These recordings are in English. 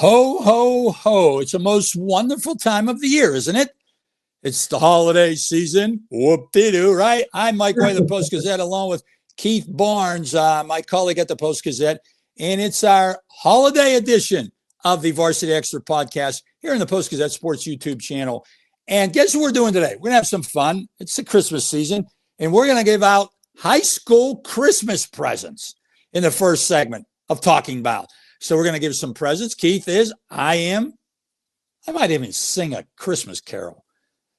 Ho, ho, ho. It's the most wonderful time of the year, isn't it? It's the holiday season. Whoop-de-doo, right? I'm Mike White of the Post-Gazette, along with Keith Barnes, my colleague at the Post-Gazette, and it's our holiday edition of the Varsity Extra podcast here in the Post-Gazette Sports YouTube channel. And guess what we're doing today? We're going to have some fun. It's the Christmas season, and we're going to give out high school Christmas presents in the first segment of Talking About. So we're going to give some presents. Keith is, I might even sing a Christmas carol.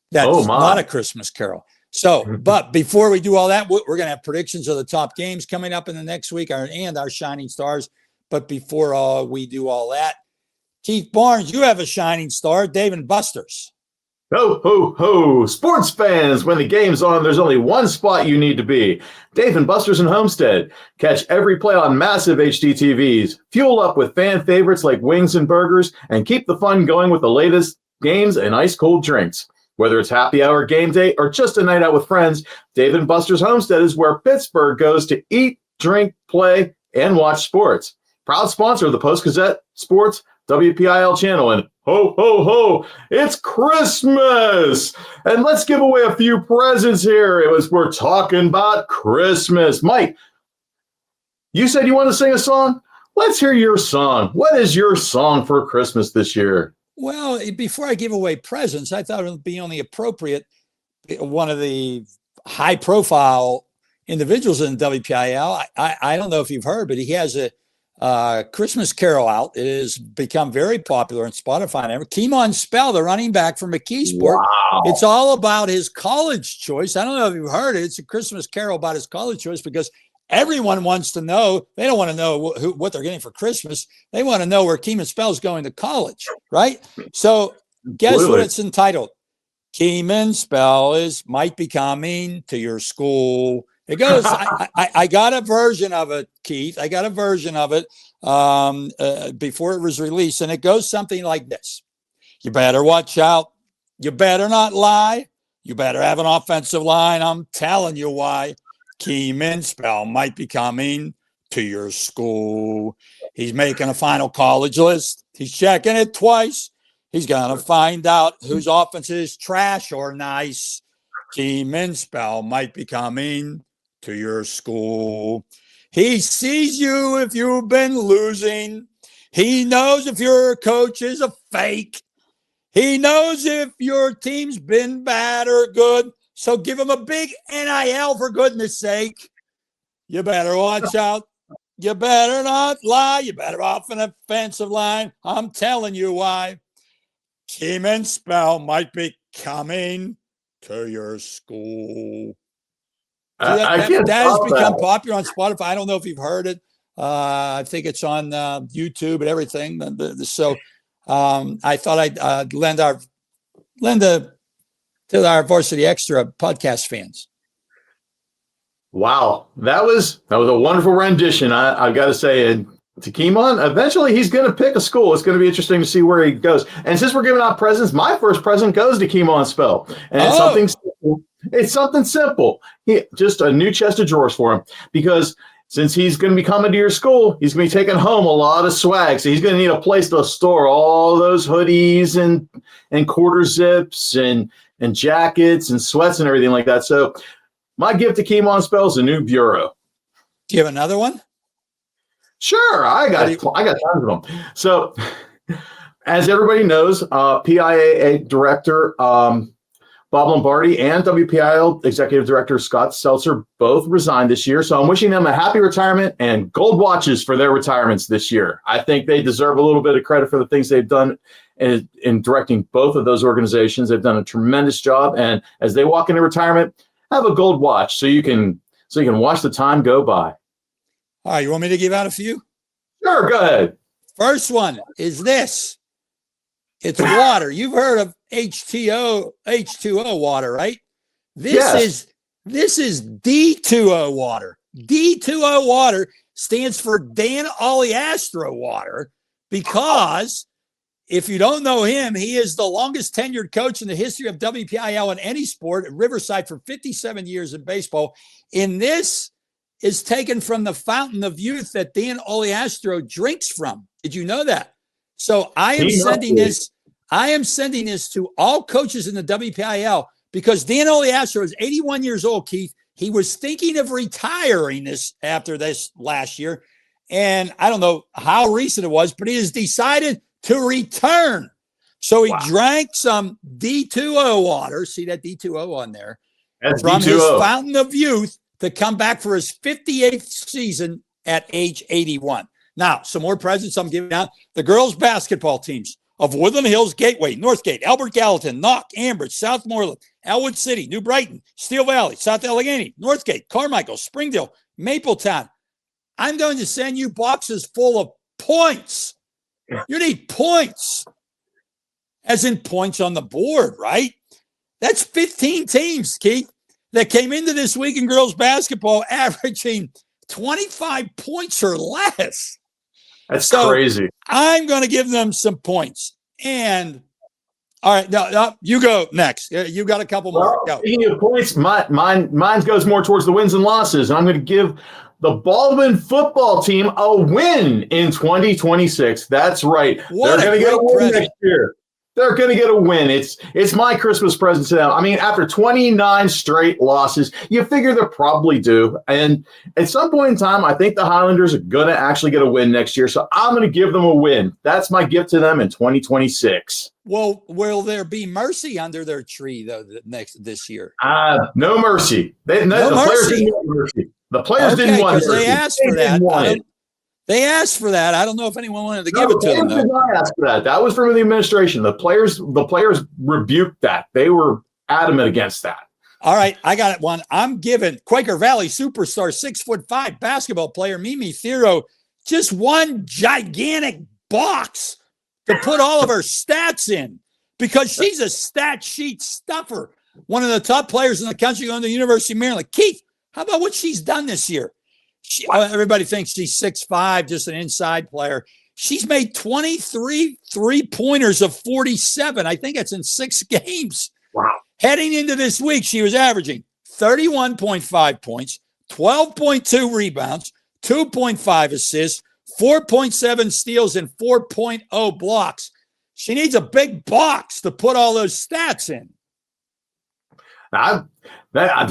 That's not a Christmas carol. So, but before we do all that, we're going to have predictions of the top games coming up in the next week and our shining stars. But before we do all that, Keith Barnes, you have a shining star, Dave & Buster's. Ho, ho, ho. Sports fans, when the game's on, there's only one spot you need to be. Dave & Buster's in Homestead. Catch every play on massive HD TVs. Fuel up with fan favorites like wings and burgers, and keep the fun going with the latest games and ice-cold drinks. Whether it's happy hour, game day, or just a night out with friends, Dave & Buster's Homestead is where Pittsburgh goes to eat, drink, play, and watch sports. Proud sponsor of the Post-Gazette Sports WPIAL channel, and ho, ho, ho, it's Christmas! And let's give away a few presents here. We're talking about Christmas. Mike, you said you want to sing a song? Let's hear your song. What is your song for Christmas this year? Well, before I give away presents, I thought it would be only appropriate. One of the high-profile individuals in WPIAL, I don't know if you've heard, but he has a Christmas carol out. It has become very popular on Spotify. Keemon Spell, the running back from McKeesport. Wow. It's all about his college choice. I don't know if you've heard it. It's a Christmas carol about his college choice because everyone wants to know. They don't want to know what they're getting for Christmas. They want to know where Keemon Spell is going to college, right? So guess what it's entitled? Keemon Spell might be coming to your school. It goes, I got a version of it, Keith. I got a version of it before it was released, and it goes something like this. You better watch out. You better not lie. You better have an offensive line. I'm telling you why. Keemon Spell might be coming to your school. He's making a final college list. He's checking it twice. He's going to find out whose offense is trash or nice. Keemon Spell might be coming to your school. He sees you if you've been losing. He knows if your coach is a fake. He knows if your team's been bad or good. So give him a big NIL for goodness sake. You better watch out. You better not lie. You better off an offensive line. I'm telling you why. Keemon Spell might be coming to your school. That has become popular on Spotify. I don't know if you've heard it. I think it's on YouTube and everything. So I thought I'd lend to our Varsity Extra podcast fans. Wow, that was a wonderful rendition. I've got to say, and to Keemon, eventually he's going to pick a school. It's going to be interesting to see where he goes. And since we're giving out presents, my first present goes to Keemon Spell, and it's something simple. It's something simple. Just a new chest of drawers for him, because since he's going to be coming to your school, he's going to be taking home a lot of swag. So he's going to need a place to store all those hoodies and quarter zips and jackets and sweats and everything like that. So my gift to Keemon Spell is a new bureau. Do you have another one? Sure, I got tons of them. So as everybody knows, PIAA director Bob Lombardi and WPIAL executive director Scott Seltzer both resigned this year. So I'm wishing them a happy retirement and gold watches for their retirements this year. I think they deserve a little bit of credit for the things they've done in directing both of those organizations. They've done a tremendous job. And as they walk into retirement, have a gold watch so you can watch the time go by. All right, you want me to give out a few? Sure, go ahead. First one is this. It's water. You've heard of H2O water, right? This is D2O water. D2O water stands for Dan Oleastro water because if you don't know him, he is the longest tenured coach in the history of WPIAL in any sport at Riverside for 57 years in baseball. And this is taken from the fountain of youth that Dan Oleastro drinks from. Did you know that? So I am Team sending update. this. I am sending this to all coaches in the WPIAL because Dan Oleastro is 81 years old, Keith. He was thinking of retiring this after this last year. And I don't know how recent it was, but he has decided to return. So he drank some D2O water. See that D2O on there? That's from D2O. his fountain of youth to come back for his 58th season at age 81. Now, some more presents I'm giving out. The girls' basketball teams of Woodland Hills, Gateway, Northgate, Albert Gallatin, Knock, Ambridge, Southmoreland, Elwood City, New Brighton, Steel Valley, South Allegheny, Northgate, Carmichael, Springdale, Mapletown. I'm going to send you boxes full of points. You need points, as in points on the board, right? That's 15 teams, Keith, that came into this week in girls basketball averaging 25 points or less. That's crazy. I'm going to give them some points. And all right, no, you go next. You got a couple more. Go. Speaking of points, mine goes more towards the wins and losses. And I'm going to give the Baldwin football team a win in 2026. That's right. What They're going to get a win next year. They're going to get a win. It's my Christmas present to them. I mean, after 29 straight losses, you figure they're probably due. And at some point in time, I think the Highlanders are going to actually get a win next year. So I'm going to give them a win. That's my gift to them in 2026. Well, will there be mercy under their tree, though, this year? No mercy. The mercy. Players didn't want mercy. The players didn't want mercy. They asked for that. They asked for that. I don't know if anyone wanted to give it to them. They did not ask for that. That was from the administration. The players rebuked that. They were adamant against that. All right, I got it. One. I'm giving Quaker Valley superstar 6'5" basketball player Mimi Thero just one gigantic box to put all of her stats in because she's a stat sheet stuffer. One of the top players in the country going to the University of Maryland. Keith, how about what she's done this year? Everybody thinks she's 6'5", just an inside player. She's made 23 three-pointers of 47. I think it's in 6 games. Wow. Heading into this week, she was averaging 31.5 points, 12.2 rebounds, 2.5 assists, 4.7 steals, and 4.0 blocks. She needs a big box to put all those stats in.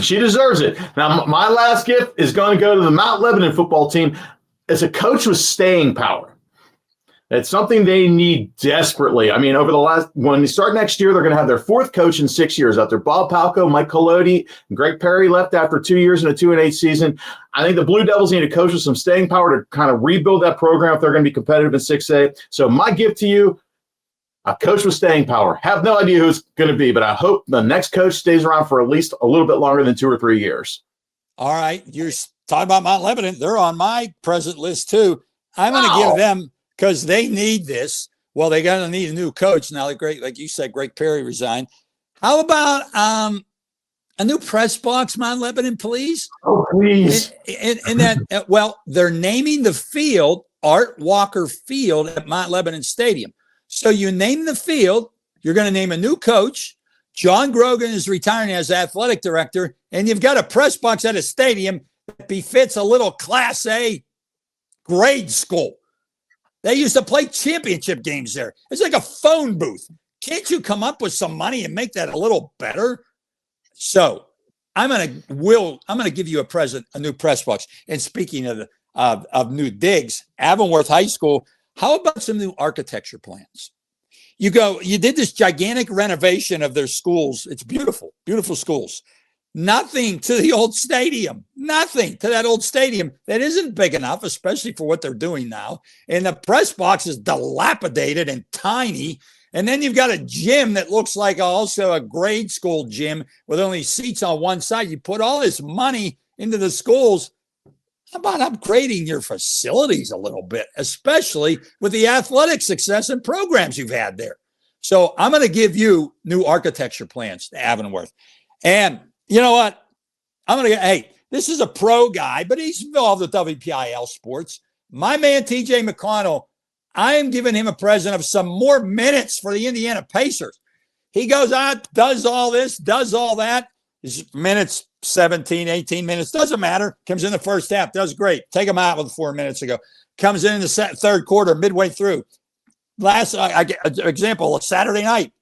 She deserves it. Now, my last gift is going to go to the Mount Lebanon football team as a coach with staying power. It's something they need desperately. I mean, when they start next year, they're going to have their 4th coach in 6 years out there. Bob Palco, Mike Colodi, and Greg Perry left after 2 years in a 2-8 season. I think the Blue Devils need a coach with some staying power to kind of rebuild that program if they're going to be competitive in 6A. So my gift to you, a coach with staying power. Have no idea who it's going to be, but I hope the next coach stays around for at least a little bit longer than 2 or 3 years. All right. You're talking about Mount Lebanon. They're on my present list, too. I'm going to give them, because they need this. Well, they're going to need a new coach now. Like you said, Greg Perry resigned. How about a new press box, Mount Lebanon, please? Oh, please. And that, well, they're naming the field Art Walker Field at Mount Lebanon Stadium. So you name the field, you're going to name a new coach. John Grogan is retiring as athletic director, and you've got a press box at a stadium that befits a little Class A grade school. They used to play championship games there. It's like a phone booth. Can't you come up with some money and make that a little better? So I'm going to give you a new press box. And speaking of new digs, Avonworth High School, how about some new architecture plans? You did this gigantic renovation of their schools. It's beautiful, beautiful schools. Nothing to the old stadium. Nothing to that old stadium that isn't big enough, especially for what they're doing now. And the press box is dilapidated and tiny. And then you've got a gym that looks like also a grade school gym with only seats on one side. You put all this money into the schools. How about upgrading your facilities a little bit, especially with the athletic success and programs you've had there? So I'm going to give you new architecture plans to Avonworth. And you know what? This is a pro guy, but he's involved with WPIAL sports. My man, TJ McConnell, I am giving him a present of some more minutes for the Indiana Pacers. He goes out, does all this, does all that. His minutes, 17, 18 minutes, doesn't matter. Comes in the first half, does great. Take him out with 4 minutes ago. Comes in the third quarter, midway through. I get an example, a Saturday night,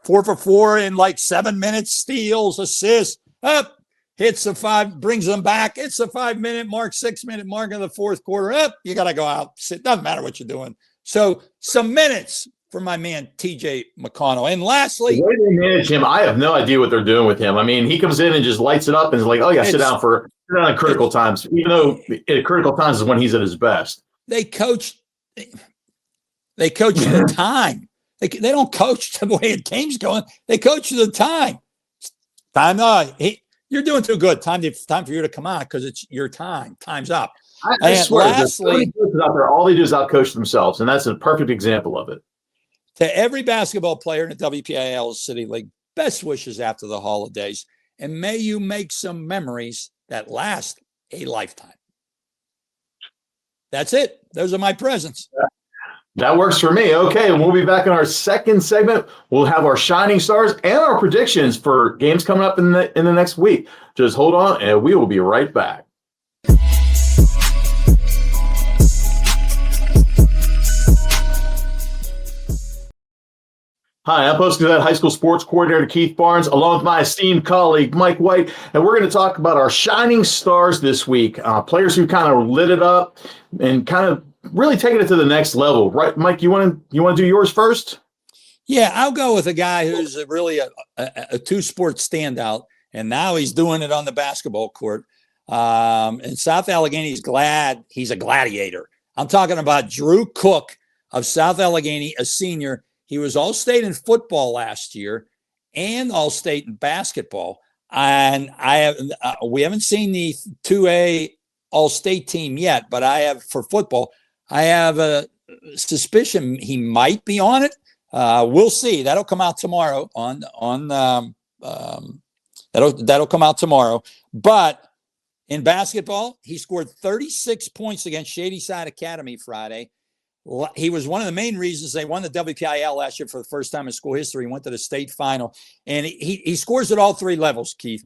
4 for 4 in like 7 minutes, steals, assists, up, hits the 5, brings them back. It's the 5-minute mark, 6-minute mark in the fourth quarter. Up, you got to go out, sit. Doesn't matter what you're doing. So some minutes for my man TJ McConnell. And lastly, the way they manage him, I have no idea what they're doing with him. I mean, he comes in and just lights it up and is like, "Oh yeah, sit down at critical times." Even though at critical times is when he's at his best. They coach the time. They don't coach the way the game's going. They coach the time. You're doing too good. Time for you to come out because it's your time. Time's up. I swear, lastly, out there, all they do is outcoach themselves, and that's a perfect example of it. To every basketball player in the WPIAL City League, best wishes after the holidays, and may you make some memories that last a lifetime. That's it. Those are my presents. That works for me. Okay, we'll be back in our second segment. We'll have our shining stars and our predictions for games coming up in the next week. Just hold on, and we will be right back. Hi, I'm Post-Gazette High School Sports Coordinator Keith Barnes, along with my esteemed colleague Mike White, and we're going to talk about our shining stars this week, players who kind of lit it up and kind of really taking it to the next level. Right, Mike, you want to do yours first? Yeah, I'll go with a guy who's really a two-sport standout, and now he's doing it on the basketball court. And South Allegheny's glad he's a gladiator. I'm talking about Drew Cook of South Allegheny, a senior. He was All-State in football last year and All-State in basketball. And we haven't seen the 2A All-State team yet, but I have for football. I have a suspicion he might be on it. We'll see. That'll come out tomorrow. That'll come out tomorrow. But in basketball, he scored 36 points against Shady Side Academy Friday. He was one of the main reasons they won the WPIAL last year for the first time in school history. He went to the state final, and he scores at all three levels, Keith.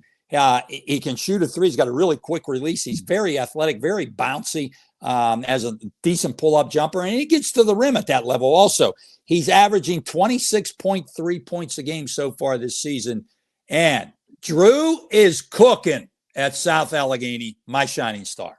He can shoot a three. He's got a really quick release. He's very athletic, very bouncy, as a decent pull-up jumper, and he gets to the rim at that level also. He's averaging 26.3 points a game so far this season, and Drew is cooking at South Allegheny, my shining star.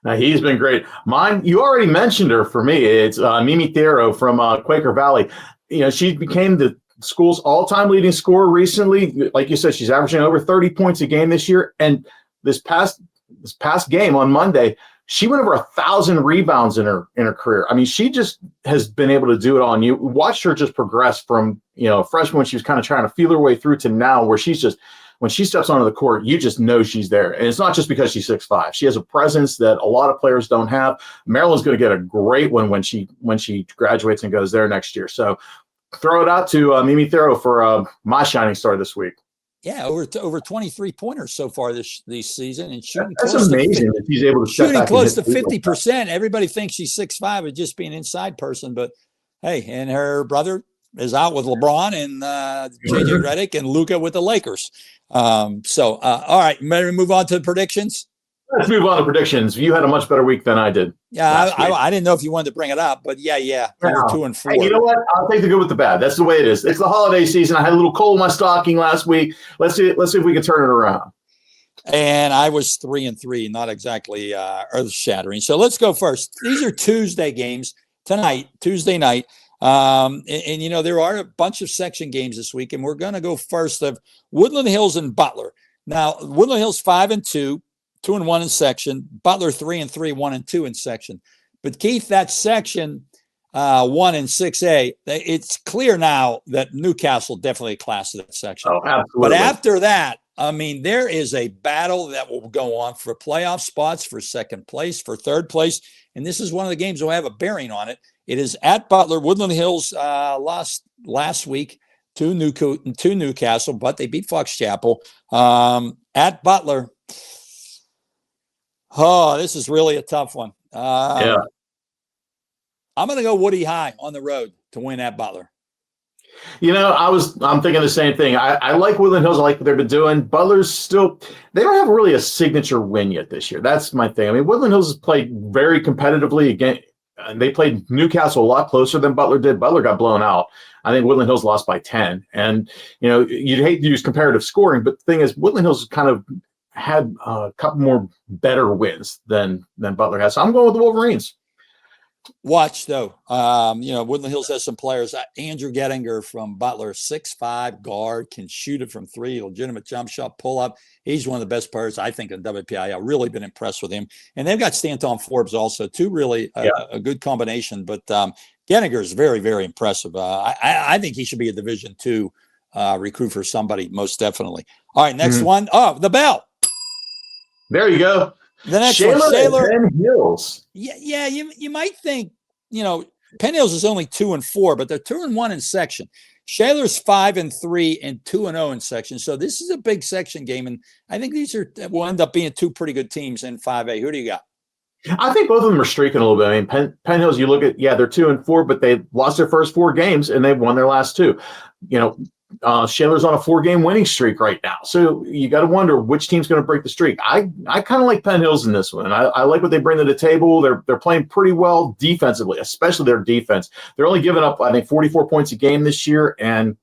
Now, he's been great. Mine, you already mentioned her for me. It's Mimi Thiero from Quaker Valley. You know, she became the school's all-time leading scorer recently. Like you said, she's averaging over 30 points a game this year. And this past game on Monday, she went over 1,000 rebounds in her career. I mean, she just has been able to do it all. And you watched her just progress from, freshman when she was kind of trying to feel her way through to now where she's just, when she steps onto the court, you just know she's there. And it's not just because she's 6'5". She has a presence that a lot of players don't have. Maryland's going to get a great one when she graduates and goes there next year. So throw it out to Mimi Thiero for my shining star this week. Yeah, over 23 pointers so far this season, and shooting That's close amazing to that she's able to shooting close to 50%. Everybody thinks she's 6'5" and just being an inside person, but hey, and her brother is out with LeBron and JJ Redick and Luka with the Lakers. All right, ready to move on to the predictions? Let's move on to predictions. You had a much better week than I did. Yeah, I didn't know if you wanted to bring it up, but yeah. We're 2-4. Hey, you know what? I'll take the good with the bad. That's the way it is. It's the holiday season. I had a little cold in my stocking last week. Let's see if we can turn it around. And I was 3-3, not exactly earth-shattering. So let's go first. These are Tuesday games tonight, Tuesday night. And there are a bunch of section games this week, and we're going to go first of Woodland Hills and Butler. Now, Woodland Hills 5-2, 2-1 in section. Butler 3-3, 1-2 in section. But Keith, that section 1 and 6A, it's clear now that Newcastle definitely a class of that section. Oh, absolutely. But after that, I mean, there is a battle that will go on for playoff spots, for second place, for third place. And this is one of the games that will have a bearing on it. It is at Butler. Woodland Hills lost last week to Newcastle, but they beat Fox Chapel. At Butler. Oh, this is really a tough one. Yeah. I'm going to go Woody High on the road to win at Butler. I'm thinking the same thing. I like Woodland Hills. I like what they've been doing. Butler's still, they don't have really a signature win yet this year. That's my thing. I mean, Woodland Hills has played very competitively they played Newcastle a lot closer than Butler did. Butler got blown out. I think Woodland Hills lost by 10. And, you'd hate to use comparative scoring, but the thing is, Woodland Hills kind of had a couple more better wins than Butler has. So I'm going with the Wolverines. Watch, though. Woodland Hills has some players. Andrew Gettinger from Butler, 6'5", guard, can shoot it from three, legitimate jump shot, pull up. He's one of the best players, I think, in WPIAL. Really been impressed with him. And they've got Stanton Forbes also, too, really a good combination. But Gettinger is very, very impressive. I think he should be a Division II recruit for somebody, most definitely. All right, next one. Oh, the bell. There you go. The next one, Shaler. Penn Hills. Yeah. You might think, Penn Hills is only 2-4, but they're 2-1 in section. Shaler's 5-3 and 2-0 in section. So this is a big section game, and I think these will end up being two pretty good teams in 5A. Who do you got? I think both of them are streaking a little bit. I mean, Penn Hills, you look at, they're 2-4, but they lost their first 4 games and they've won their last 2. Shaler's on a 4-game winning streak right now. So you got to wonder which team's going to break the streak. I kind of like Penn Hills in this one. I like what they bring to the table. They're playing pretty well defensively, especially their defense. They're only giving up, I think, 44 points a game this year, and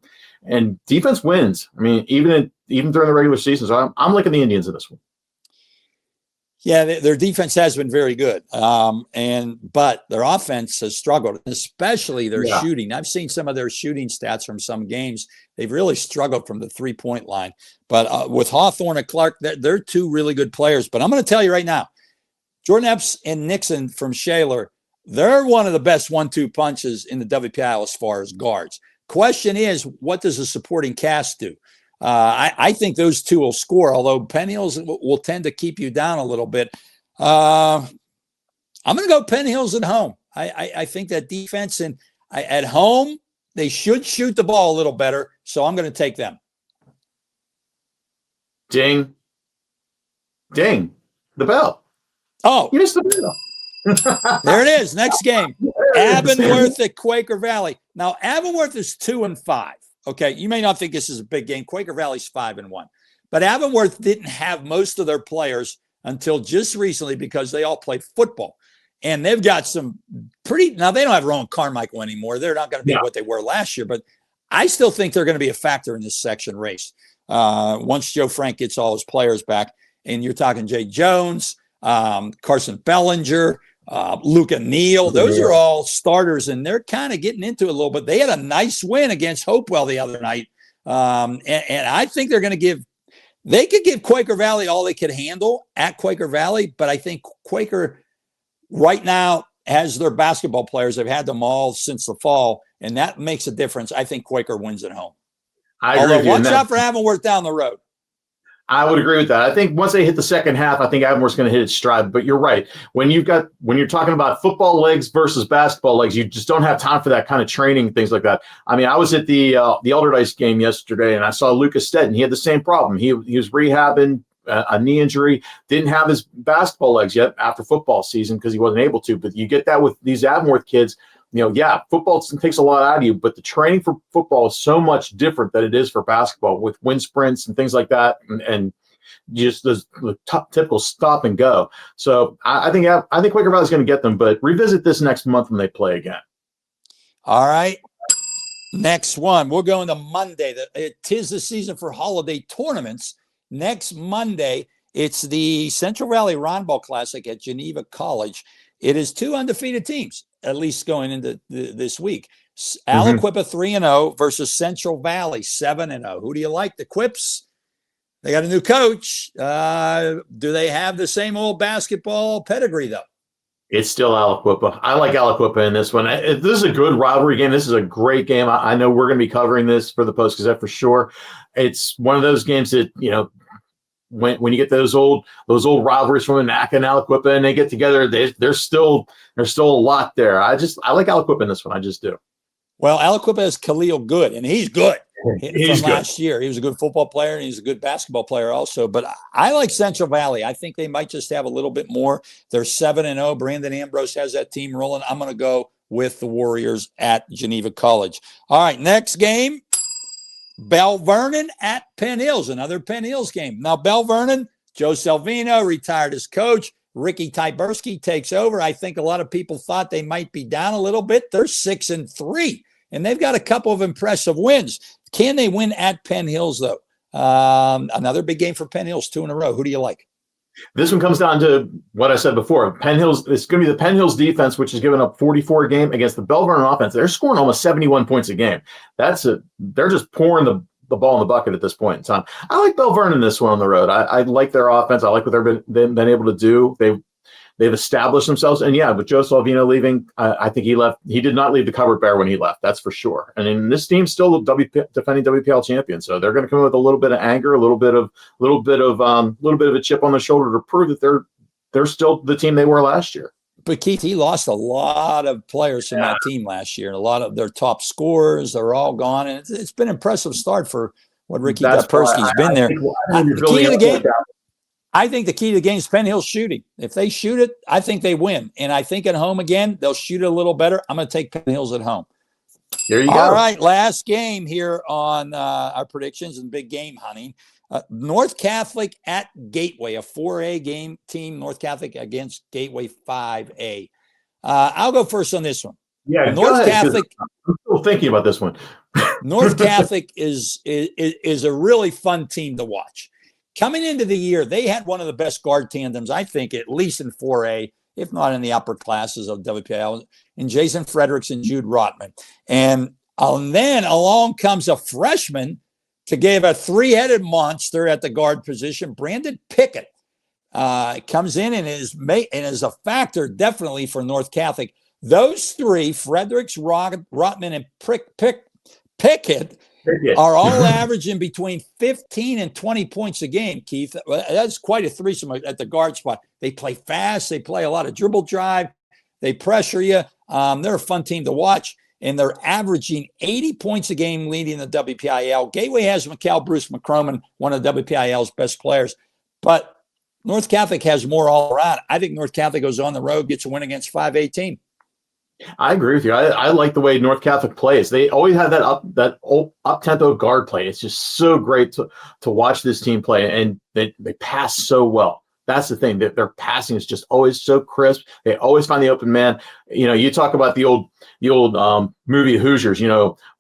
defense wins. I mean, even during the regular season. So I'm liking the Indians in this one. Yeah, their defense has been very good, but their offense has struggled, especially their shooting. I've seen some of their shooting stats from some games. They've really struggled from the 3-point line. But with Hawthorne and Clark, they're two really good players. But I'm going to tell you right now, Jordan Epps and Nixon from Shaler, they're one of the best 1-2 punches in the WPIAL as far as guards. Question is, what does the supporting cast do? I think those two will score, although Penn Hills will tend to keep you down a little bit. I'm going to go Penn Hills at home. I think that defense at home, they should shoot the ball a little better, so I'm going to take them. Ding. Ding. The bell. Oh. You missed the bell. There it is. Next game. Avonworth at Quaker Valley. Now, Avonworth is 2-5. Okay, you may not think this is a big game. Quaker Valley's 5-1. But Avonworth didn't have most of their players until just recently because they all play football. And they've got some now they don't have Rowan Carmichael anymore. They're not going to be what they were last year, but I still think they're going to be a factor in this section race. Once Joe Frank gets all his players back, and you're talking Jay Jones, Carson Bellinger, Luca Neal, those are all starters, and they're kind of getting into it a little bit. They had a nice win against Hopewell the other night. And I think they could give Quaker Valley all they could handle at Quaker Valley, but I think Quaker right now has their basketball players. They've had them all since the fall, and that makes a difference. I think Quaker wins at home. Although watch out for Avonworth down the road. I would agree with that. I think once they hit the second half, I think Avonworth's going to hit its stride. But you're right. When you're talking about football legs versus basketball legs, you just don't have time for that kind of training, things like that. I mean, I was at the Elderdice game yesterday, and I saw Lucas Stetton. He had the same problem. He was rehabbing a knee injury, didn't have his basketball legs yet after football season because he wasn't able to. But you get that with these Avonworth kids. Football takes a lot out of you, but the training for football is so much different than it is for basketball with wind sprints and things like that, and just the typical stop and go. So I think Quaker Valley is going to get them, but revisit this next month when they play again. All right. Next one. We're going to Monday. Tis the season for holiday tournaments. Next Monday, it's the Central Valley Roundball Classic at Geneva College. It is 2 undefeated teams, at least going into this week. Aliquippa 3-0 versus Central Valley 7-0. Who do you like? The Quips? They got a new coach. Do they have the same old basketball pedigree, though? It's still Aliquippa. I like Aliquippa in this one. This is a good rivalry game. This is a great game. I know we're going to be covering this for the Post-Gazette for sure. It's one of those games that, when you get those old rivalries from Anaca and Aliquippa and they get together, there's still a lot there. I like Aliquippa in this one. I just do. Well, Aliquippa is Khalil Good, and he's good. He's from good. Last year. He was a good football player, and he's a good basketball player also. But I like Central Valley. I think they might just have a little bit more. They're 7-0. Brandon Ambrose has that team rolling. I'm going to go with the Warriors at Geneva College. All right, next game, Bell Vernon at Penn Hills, another Penn Hills game. Now, Bell Vernon, Joe Salvino retired as coach, Ricky Tyberski takes over. I think a lot of people thought they might be down a little bit. They're 6-3, and they've got a couple of impressive wins. Can they win at Penn Hills, though? Another big game for Penn Hills, 2 in a row. Who do you like? This one comes down to what I said before. Penn Hills, it's going to be the Penn Hills defense, which has given up 44 a game, against the Bell Vernon offense. They're scoring almost 71 points a game. They're just pouring the ball in the bucket at this point in time. I like Bell Vernon this one on the road. I like their offense. I like what they've been able to do. They've established themselves. And yeah, with Joe Salvino leaving, I think he left. He did not leave the cupboard bare when he left. That's for sure. And then this team's still defending WPIAL champion, so they're going to come in with a little bit of anger, a little bit of a chip on the shoulder to prove that they're still the team they were last year. But Keith, he lost a lot of players from that team last year, and a lot of their top scorers are all gone. And it's been an impressive start for what Ricky Tyberski's been there. The key to the game. I think the key to the game is Penn Hills shooting. If they shoot it, I think they win. And I think at home again, they'll shoot it a little better. I'm going to take Penn Hills at home. There you go. All right, last game here on our predictions and big game hunting. North Catholic at Gateway, a 4A game team. North Catholic against Gateway 5A. I'll go first on this one. Yeah, North Catholic. I'm still thinking about this one. North Catholic is a really fun team to watch. Coming into the year, they had one of the best guard tandems, I think, at least in 4A, if not in the upper classes of WPIAL, in Jason Fredericks and Jude Rotman. And then along comes a freshman to give a three-headed monster at the guard position, Brandon Pickett. Comes in and is a factor definitely for North Catholic. Those three, Fredericks, Rotman, and Pickett, are all averaging between 15 and 20 points a game, Keith. That's quite a threesome at the guard spot. They play fast. They play a lot of dribble drive. They pressure you. They're a fun team to watch, and they're averaging 80 points a game leading the WPIAL. Gateway has Bruce McCroman, one of WPIAL's best players, but North Catholic has more all around. I think North Catholic goes on the road, gets a win against 518. I agree with you. I like the way North Catholic plays. They always have that up-tempo guard play. It's just so great to watch this team play, and they pass so well. That's the thing. Their passing is just always so crisp. They always find the open man. You talk about the old movie Hoosiers,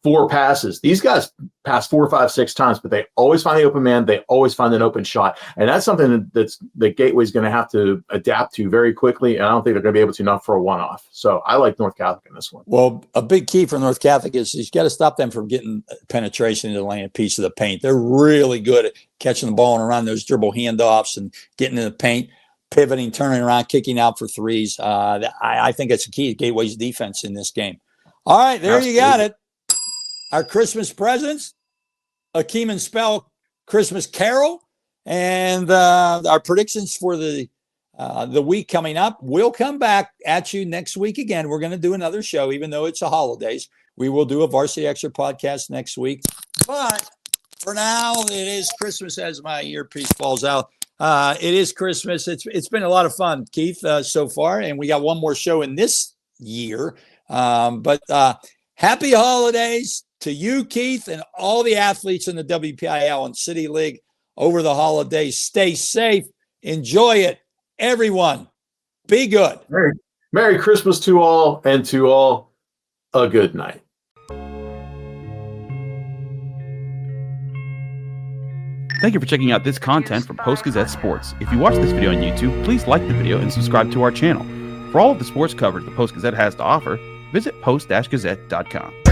4 passes. These guys pass 4, 5, 6 times, but they always find the open man. They always find an open shot. And that's something that Gateway's going to have to adapt to very quickly. And I don't think they're going to be able to, not for a one-off. So I like North Catholic in this one. Well, a big key for North Catholic is he's got to stop them from getting penetration into laying a piece of the paint. They're really good at catching the ball and around those dribble handoffs and getting in the paint, pivoting, turning around, kicking out for threes. I think it's a key to Gateway's defense in this game. All right, there you got it. Our Christmas presents, a Keeman Spell Christmas Carol, and our predictions for the week coming up. We'll come back at you next week again. We're going to do another show, even though it's the holidays. We will do a Varsity Extra podcast next week. But for now, it is Christmas as my earpiece falls out. It is Christmas. It's been a lot of fun, Keith, so far, and we got one more show in this year. But happy holidays to you, Keith, and all the athletes in the WPIAL and City League over the holidays. Stay safe. Enjoy it. Everyone, be good. Merry Christmas to all, and to all, a good night. Thank you for checking out this content from Post-Gazette Sports. If you watch this video on YouTube, please like the video and subscribe to our channel. For all of the sports coverage the Post-Gazette has to offer, visit post-gazette.com.